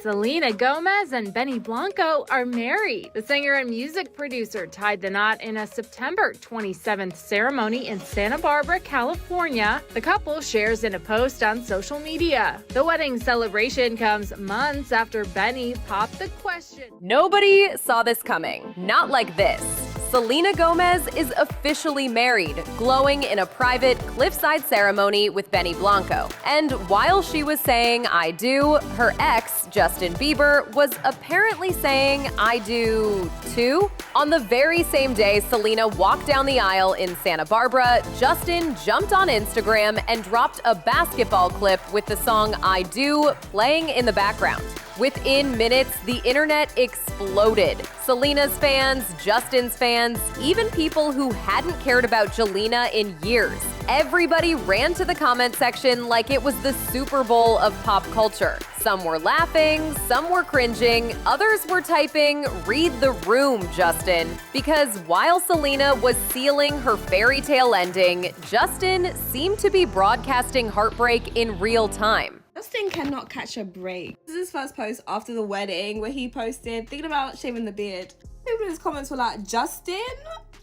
Selena Gomez and Benny Blanco are married. The singer and music producer tied the knot in a September 27th ceremony in Santa Barbara, California. The couple shares in a post on social media. The wedding celebration comes months after Benny popped the question. Nobody saw this coming. Not like this. Selena Gomez is officially married, glowing in a private cliffside ceremony with Benny Blanco. And while she was saying "I do," her ex, Justin Bieber, was apparently saying "I do" too. On the very same day Selena walked down the aisle in Santa Barbara, Justin jumped on Instagram and dropped a basketball clip with the song "I Do" playing in the background. Within minutes, the internet exploded. Selena's fans, Justin's fans, even people who hadn't cared about Jelena in years. Everybody ran to the comment section like it was the Super Bowl of pop culture. Some were laughing, some were cringing, others were typing, "Read the room, Justin." Because while Selena was sealing her fairy tale ending, Justin seemed to be broadcasting heartbreak in real time. Justin cannot catch a break. This is his first post after the wedding where he posted, thinking about shaving the beard. People in his comments were like, Justin,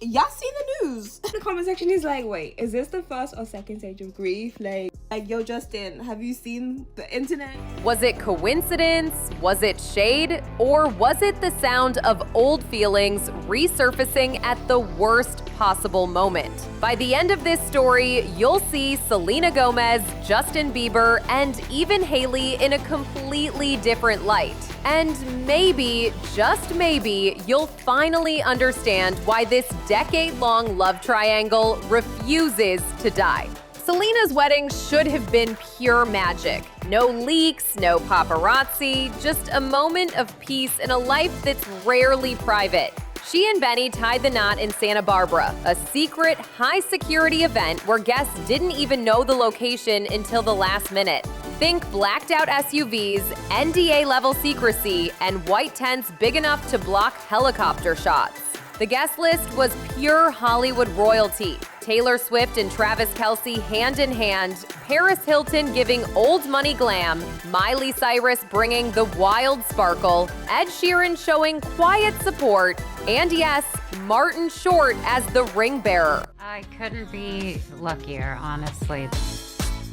y'all seen the news? In the comment section, he's like, wait, is this the first or second stage of grief? Like, yo, Justin, have you seen the internet? Was it coincidence? Was it shade? Or was it the sound of old feelings resurfacing at the worst possible moment? By the end of this story, you'll see Selena Gomez, Justin Bieber, and even Hailey in a completely different light. And maybe, just maybe, you'll finally understand why this decade-long love triangle refuses to die. Selena's wedding should have been pure magic. No leaks, no paparazzi, just a moment of peace in a life that's rarely private. She and Benny tied the knot in Santa Barbara, a secret, high-security event where guests didn't even know the location until the last minute. Think blacked-out SUVs, NDA-level secrecy, and white tents big enough to block helicopter shots. The guest list was pure Hollywood royalty. Taylor Swift and Travis Kelce hand in hand, Paris Hilton giving old money glam, Miley Cyrus bringing the wild sparkle, Ed Sheeran showing quiet support, and yes, Martin Short as the ring bearer. I couldn't be luckier, honestly.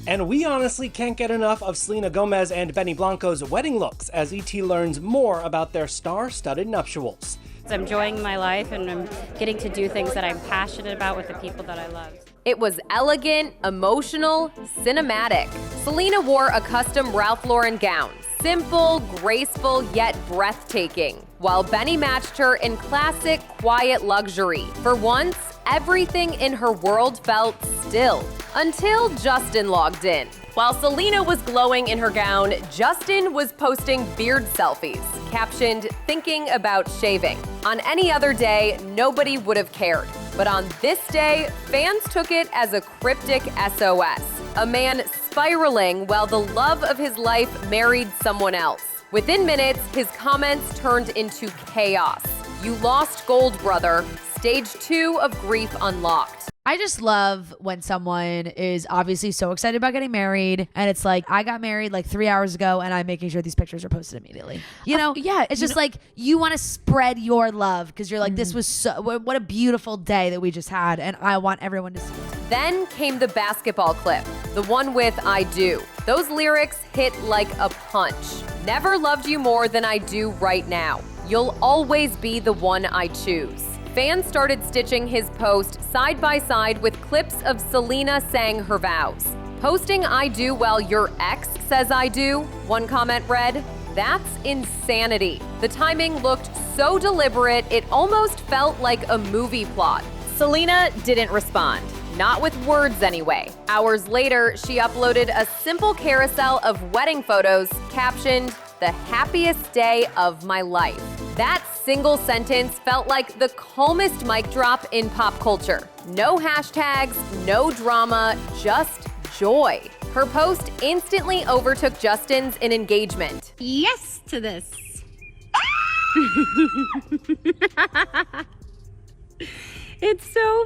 And we honestly can't get enough of Selena Gomez and Benny Blanco's wedding looks as ET learns more about their star-studded nuptials. I'm enjoying my life and I'm getting to do things that I'm passionate about with the people that I love. It was elegant, emotional, cinematic. Selena wore a custom Ralph Lauren gown, simple, graceful, yet breathtaking, while Benny matched her in classic, quiet luxury. For once, everything in her world felt still, until Justin logged in. While Selena was glowing in her gown, Justin was posting beard selfies, captioned, "Thinking about shaving." On any other day, nobody would have cared. But on this day, fans took it as a cryptic SOS. A man spiraling while the love of his life married someone else. Within minutes, his comments turned into chaos. "You lost gold, brother. Stage 2 of grief unlocked." I just love when someone is obviously so excited about getting married and it's like, I got married like 3 hours ago and I'm making sure these pictures are posted immediately. You know? Yeah. It's just like, you want to spread your love because you're like, this was so, what a beautiful day that we just had and I want everyone to see it. Then came the basketball clip, the one with "I do." Those lyrics hit like a punch. "Never loved you more than I do right now. You'll always be the one I choose." Fans started stitching his post side by side with clips of Selena saying her vows. "Posting 'I do' while your ex says 'I do'," one comment read. "That's insanity." The timing looked so deliberate, it almost felt like a movie plot. Selena didn't respond. Not with words anyway. Hours later, she uploaded a simple carousel of wedding photos captioned, "The happiest day of my life." That single sentence felt like the calmest mic drop in pop culture. No hashtags, no drama, just joy. Her post instantly overtook Justin's in engagement. Yes to this. It's so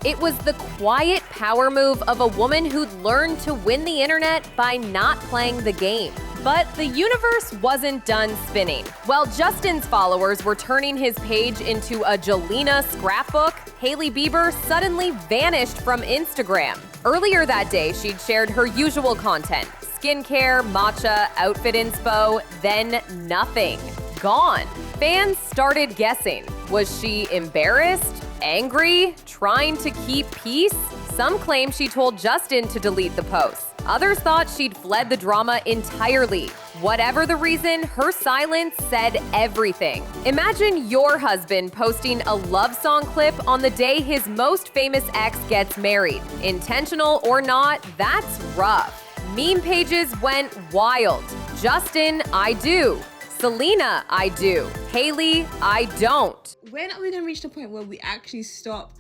It was the quiet power move of a woman who'd learned to win the internet by not playing the game. But the universe wasn't done spinning. While Justin's followers were turning his page into a Jelena scrapbook, Hailey Bieber suddenly vanished from Instagram. Earlier that day, she'd shared her usual content: skincare, matcha, outfit inspo, then nothing. Gone. Fans started guessing. Was she embarrassed? Angry? Trying to keep peace? Some claim she told Justin to delete the post. Others thought she'd fled the drama entirely. Whatever the reason, her silence said everything. Imagine your husband posting a love song clip on the day his most famous ex gets married. Intentional or not, that's rough. Meme pages went wild. Justin, I do. Selena, I do. Hailey, I don't. When are we gonna reach the point where we actually stop?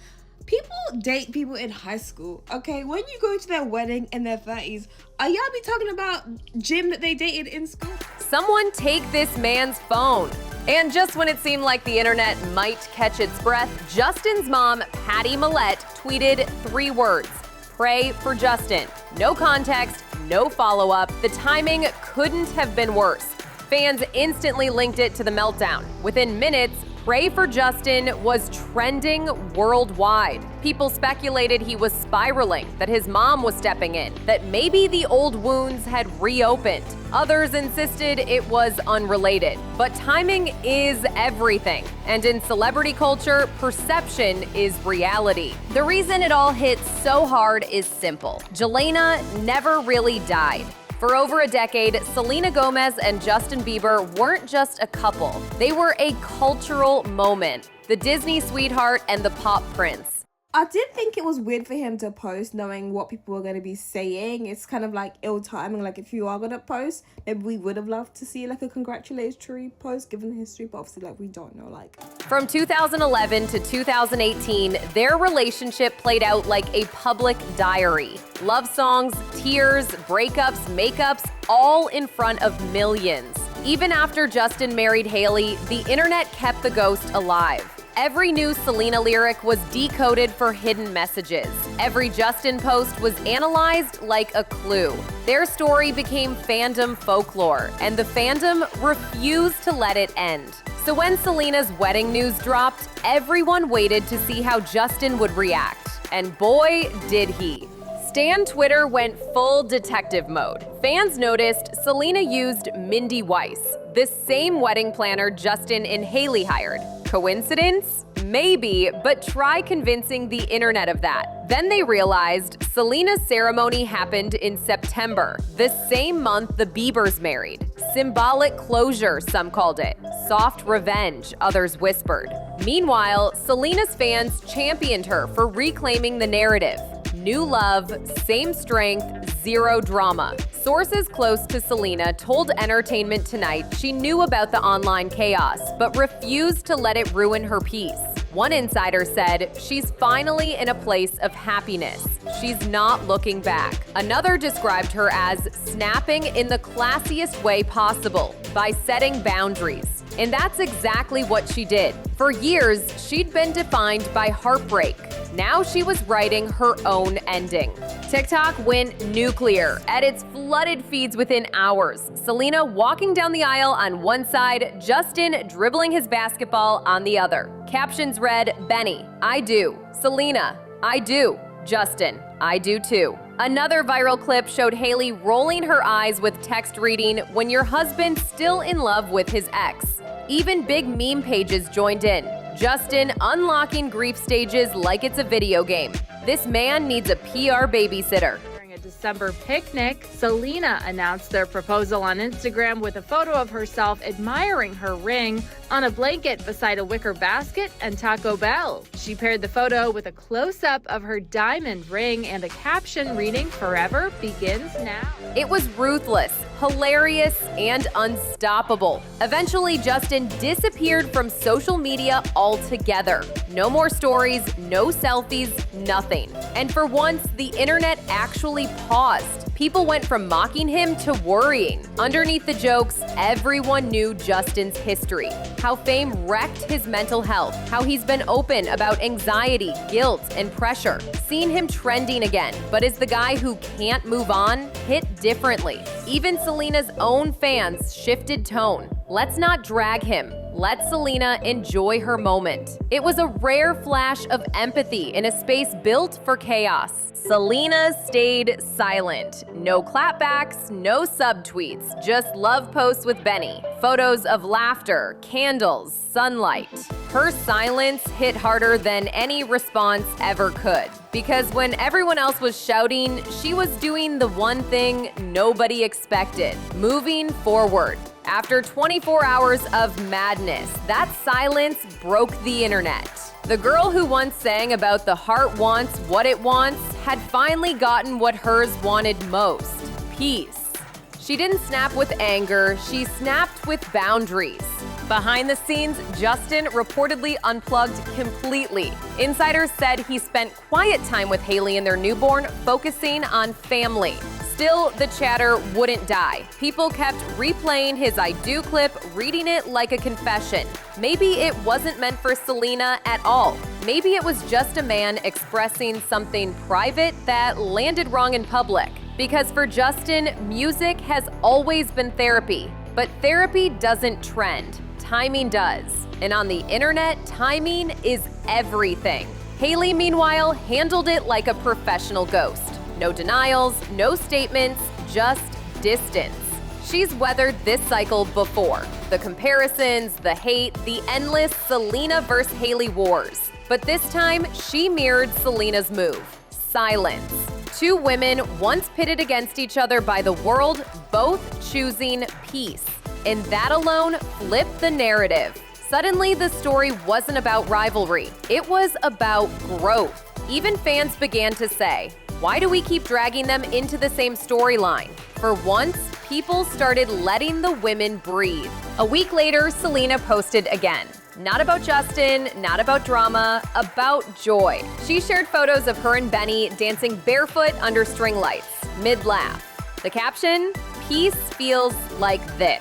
People date people in high school, okay? When you go to their wedding in their 30s, are y'all be talking about Jim that they dated in school? Someone take this man's phone. And just when it seemed like the internet might catch its breath, Justin's mom, Patty Millette, tweeted 3 words: pray for Justin. No context, no follow-up. The timing couldn't have been worse. Fans instantly linked it to the meltdown. Within minutes, Pray for Justin was trending worldwide. People speculated he was spiraling, that his mom was stepping in, that maybe the old wounds had reopened. Others insisted it was unrelated. But timing is everything. And in celebrity culture, perception is reality. The reason it all hit so hard is simple. Jelena never really died. For over a decade, Selena Gomez and Justin Bieber weren't just a couple. They were a cultural moment. The Disney sweetheart and the pop prince. I did think it was weird for him to post knowing what people were going to be saying. It's kind of like ill timing. Like, if you are going to post, maybe we would have loved to see like a congratulatory post given the history, but obviously like we don't know. Like, from 2011 to 2018, their relationship played out like a public diary. Love songs, tears, breakups, makeups, all in front of millions. Even after Justin married Hailey, the internet kept the ghost alive. Every new Selena lyric was decoded for hidden messages. Every Justin post was analyzed like a clue. Their story became fandom folklore, and the fandom refused to let it end. So when Selena's wedding news dropped, everyone waited to see how Justin would react. And boy, did he. Stan Twitter went full detective mode. Fans noticed Selena used Mindy Weiss, the same wedding planner Justin and Hailey hired. Coincidence? Maybe, but try convincing the internet of that. Then they realized Selena's ceremony happened in September, the same month the Biebers married. Symbolic closure, some called it. Soft revenge, others whispered. Meanwhile, Selena's fans championed her for reclaiming the narrative. New love, same strength, zero drama. Sources close to Selena told Entertainment Tonight she knew about the online chaos, but refused to let it ruin her peace. One insider said she's finally in a place of happiness. She's not looking back. Another described her as snapping in the classiest way possible by setting boundaries. And that's exactly what she did. For years, she'd been defined by heartbreak. Now she was writing her own ending. TikTok went nuclear at its flooded feeds within hours. Selena walking down the aisle on one side, Justin dribbling his basketball on the other. Captions read, Benny, I do. Selena, I do. Justin, I do too. Another viral clip showed Hailey rolling her eyes with text reading, when your husband's still in love with his ex. Even big meme pages joined in. Justin unlocking grief stages like it's a video game. This man needs a PR babysitter. During a December picnic, Selena announced their proposal on Instagram with a photo of herself admiring her ring on a blanket beside a wicker basket and Taco Bell. She paired the photo with a close-up of her diamond ring and a caption reading, "Forever begins now." It was ruthless, hilarious, and unstoppable. Eventually, Justin disappeared from social media altogether. No more stories, no selfies, nothing. And for once, the internet actually paused. People went from mocking him to worrying. Underneath the jokes, everyone knew Justin's history, how fame wrecked his mental health, how he's been open about anxiety, guilt, and pressure. Seeing him trending again, but as the guy who can't move on, hit differently. Even Selena's own fans shifted tone. Let's not drag him. Let Selena enjoy her moment. It was a rare flash of empathy in a space built for chaos. Selena stayed silent. No clapbacks, no subtweets, just love posts with Benny. Photos of laughter, candles, sunlight. Her silence hit harder than any response ever could. Because when everyone else was shouting, she was doing the one thing nobody expected, moving forward. After 24 hours of madness, that silence broke the internet. The girl who once sang about the heart wants what it wants had finally gotten what hers wanted most: peace. She didn't snap with anger, she snapped with boundaries. Behind the scenes, Justin reportedly unplugged completely. Insiders said he spent quiet time with Hailey and their newborn, focusing on family. Still, the chatter wouldn't die. People kept replaying his I do clip, reading it like a confession. Maybe it wasn't meant for Selena at all. Maybe it was just a man expressing something private that landed wrong in public. Because for Justin, music has always been therapy. But therapy doesn't trend. Timing does. And on the internet, timing is everything. Hailey, meanwhile, handled it like a professional ghost. No denials, no statements, just distance. She's weathered this cycle before. The comparisons, the hate, the endless Selena versus Hailey wars. But this time, she mirrored Selena's move: silence. Two women once pitted against each other by the world, both choosing peace. And that alone flipped the narrative. Suddenly, the story wasn't about rivalry. It was about growth. Even fans began to say, why do we keep dragging them into the same storyline? For once, people started letting the women breathe. A week later, Selena posted again. Not about Justin, not about drama, about joy. She shared photos of her and Benny dancing barefoot under string lights, mid-laugh. The caption, peace feels like this.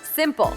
Simple,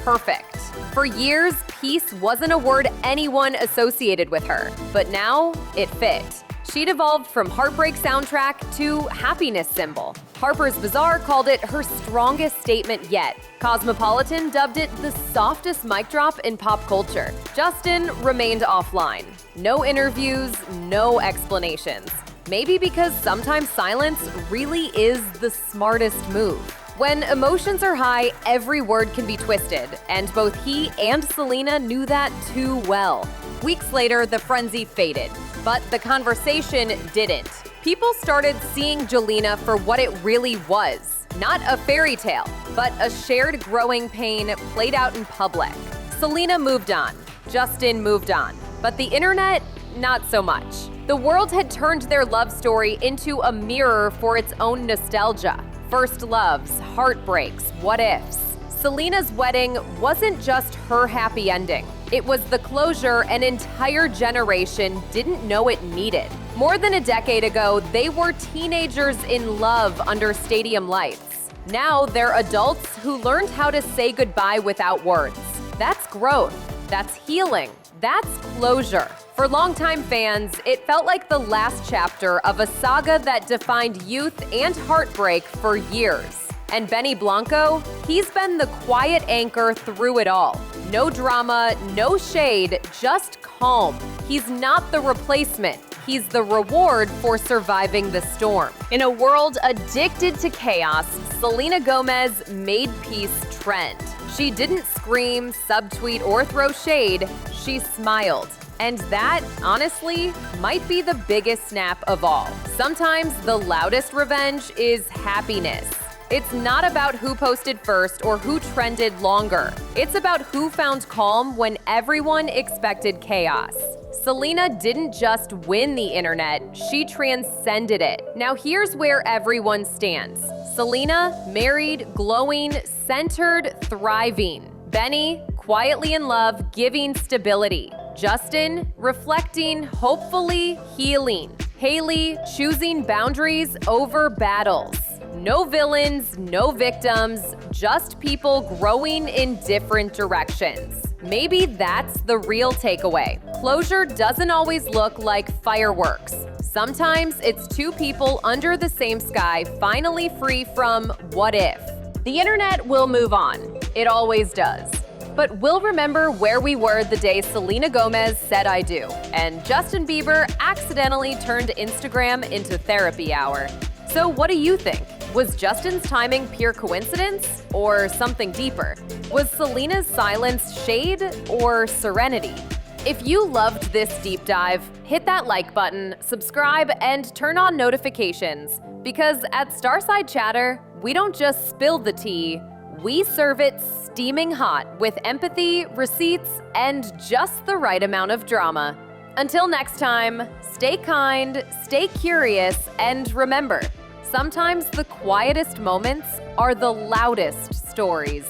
perfect. For years, peace wasn't a word anyone associated with her, but now it fit. She'd evolved from heartbreak soundtrack to happiness symbol. Harper's Bazaar called it her strongest statement yet. Cosmopolitan dubbed it the softest mic drop in pop culture. Justin remained offline. No interviews, no explanations. Maybe because sometimes silence really is the smartest move. When emotions are high, every word can be twisted, and both he and Selena knew that too well. Weeks later, the frenzy faded, but the conversation didn't. People started seeing Jelena for what it really was. Not a fairy tale, but a shared growing pain played out in public. Selena moved on. Justin moved on. But the internet, not so much. The world had turned their love story into a mirror for its own nostalgia. First loves, heartbreaks, what ifs. Selena's wedding wasn't just her happy ending. It was the closure an entire generation didn't know it needed. More than a decade ago, they were teenagers in love under stadium lights. Now they're adults who learned how to say goodbye without words. That's growth. That's healing. That's closure. For longtime fans, it felt like the last chapter of a saga that defined youth and heartbreak for years. And Benny Blanco, he's been the quiet anchor through it all. No drama, no shade, just calm. He's not the replacement. He's the reward for surviving the storm. In a world addicted to chaos, Selena Gomez made peace trend. She didn't scream, subtweet, or throw shade. She smiled. And that, honestly, might be the biggest snap of all. Sometimes the loudest revenge is happiness. It's not about who posted first or who trended longer. It's about who found calm when everyone expected chaos. Selena didn't just win the internet, she transcended it. Now here's where everyone stands. Selena, married, glowing, centered, thriving. Benny, quietly in love, giving stability. Justin, reflecting, hopefully healing. Haley, choosing boundaries over battles. No villains, no victims, just people growing in different directions. Maybe that's the real takeaway. Closure doesn't always look like fireworks. Sometimes it's two people under the same sky finally free from what if. The internet will move on. It always does. But we'll remember where we were the day Selena Gomez said I do, and Justin Bieber accidentally turned Instagram into therapy hour. So what do you think? Was Justin's timing pure coincidence or something deeper? Was Selena's silence shade or serenity? If you loved this deep dive, hit that like button, subscribe, and turn on notifications. Because at Starside Chatter, we don't just spill the tea, we serve it steaming hot with empathy, receipts, and just the right amount of drama. Until next time, stay kind, stay curious, and remember, sometimes the quietest moments are the loudest stories.